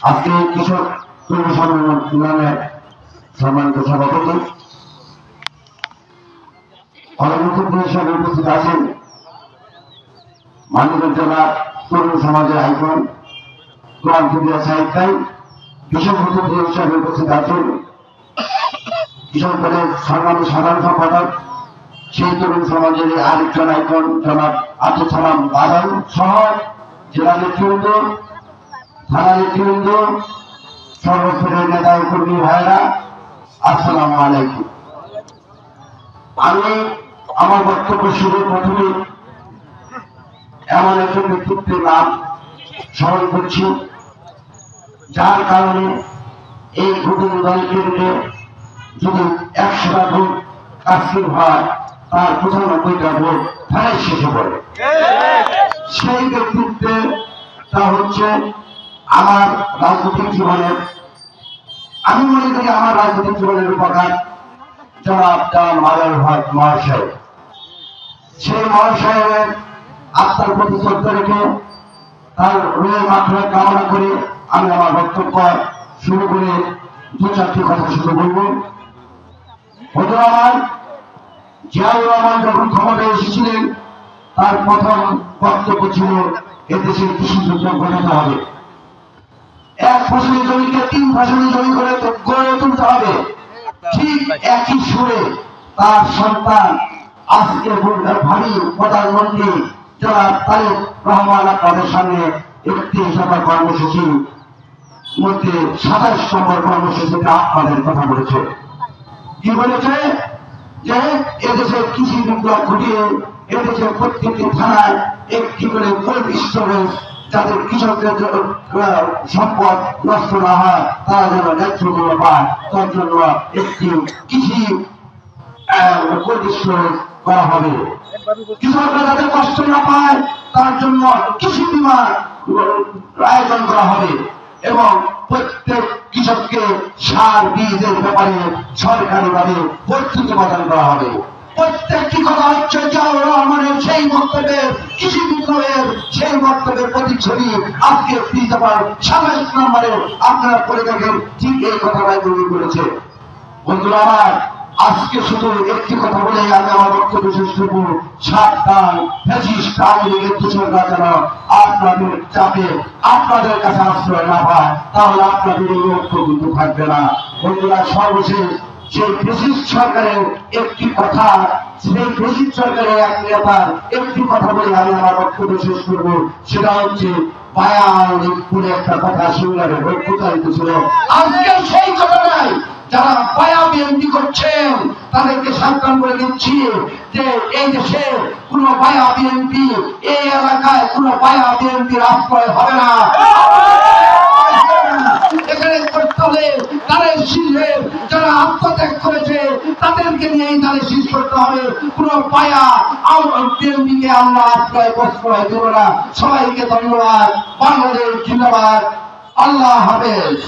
আজকে কৃষক কর্মী সম্মেলনের সম্মানিত সভাপতি অনেক হিসাবে উপস্থিত আছেন মানিকগঞ্জ জেলা তরুণ সমাজের আইকন সাহিত্যায় কৃষক হিসাবে উপস্থিত আছেন কৃষক দলের সম্মানিত সাধারণ সম্পাদক সেই তরুণ সমাজের আরেকজন আইকন জনাব আব্দুল সালাম বাদল সহ জেলা নেতৃবৃন্দ, থানা নেতৃবৃন্দ, সর্বস্তরের নেতা ও কর্মী ভাইরা, আসসালামু আলাইকুম। আমি আমার বক্তব্য শুরুর প্রথমে এমন একজন ব্যক্তিত্বের নাম স্মরণ করছি যার কারণে এই ভোটের দলকে যদি 100টা ভোট কাশ্মীর হয় তার 95টা ভোট ধারাই শেষে পড়ে। সেই ব্যক্তিত্বের তা হচ্ছে আমার রাজনৈতিক জীবনের, আমি মনে করি আমার রাজনৈতিক জীবনের উপকার জনাব মাদার ভাট মহাশয়। সেই মহাশয়ের আত্মার প্রতি শ্রদ্ধা রেখে তার রোহের মাত্রা কামনা করে আমি আমার বক্তব্য শুরু করে 2-4টি কথা শুরু করব। হজুর আমার জিয়াউর রহমান যখন ক্ষমতায় এসেছিলেন তার প্রথম বক্তব্য ছিল এদেশের কৃষি যুদ্ধ ঘটাতে হবে, 1 ফসলি জমিকে 3 ফসলি জমি করে গড়ে তুলতে হবে। ঠিক একই সুরে তার সন্তান আজকে ভাবি প্রধানমন্ত্রী জনাব তারেক রহমান আপনাদের সামনে 31 দফা কর্মসূচির মধ্যে 27 নম্বর কর্মসূচিতে আপনাদের কথা বলেছে। কি বলেছে? যে এদেশের কৃষি বিপ্লব ঘটিয়ে এদেশের প্রত্যেকটি থানায় একটি করে কোল্ড স্টোরেজ, যাদের কৃষকদের সম্পদ নষ্ট না হয় তারা যেন ন্যায্য মূল্য পায়, তার জন্য একটি কৃষি কোল্ড স্টোরেজ করা হবে। কৃষকরা যাতে কষ্ট না পায় তার জন্য কৃষি বীমা আয়োজন করা হবে এবং প্রত্যেক কৃষককে সার বীজের ব্যাপারে সরকারিভাবে প্রস্তুতি প্রদান করা হবে। প্রত্যেকটি কথা হচ্ছে জিয়াউর রহমানের সেই বক্তব্যের, কৃষি বিপ্লবের সেই বক্তব্যের প্রতিচ্ছবি আজকে 30 দফার 27 নম্বরে আপনারা পড়ে দেখেন, ঠিক এই কথাটাই তৈরি করেছে। বন্ধুরা আমার, আজকে শুধু একটি কথা বলে আমি আমার বক্তব্য শেষ করব। সাবধান, ফ্যাসিস্ট আওয়ামী লীগের দূষণরা যেন আপনাদের চাপে আপনাদের কাছে আশ্রয় না পায়, তাহলে আপনাদের এই ঐক্য কিন্তু থাকবে না। বন্ধুরা, সর্বশেষ সেই ফ্যাসিস্ট সরকারের একটি কথা, সেই ফ্যাসিস্ট সরকারের এক নেতার একটি কথা বলে আমি আমার বক্তব্য শেষ করব। সেটা হচ্ছে বায়ানিক বলে একটা কথা সিঙ্গারে প্রচারিত ছিল। আজকে সেই কথাটাই যারা পায়া বিএনপি করছেন তাদেরকে সাবধান করে দিচ্ছি যে এই দেশে কোন পায়া বিএনপি, এই এলাকায় কোন পায়া বিএনপির আশ্রয় হবে না। এখানে করতে হলে তাদের শীর্ষে যারা আত্মত্যাগ করেছে তাদেরকে নিয়েই তাদের শীর্ষ করতে হবে। কোন পায়া বিএনপিকে আমরা আশ্রয় প্রশ্রয় দেব না। সবাইকে ধন্যবাদ। বাংলাদেশ জিন্দাবাদ। আল্লাহ হাফেজ।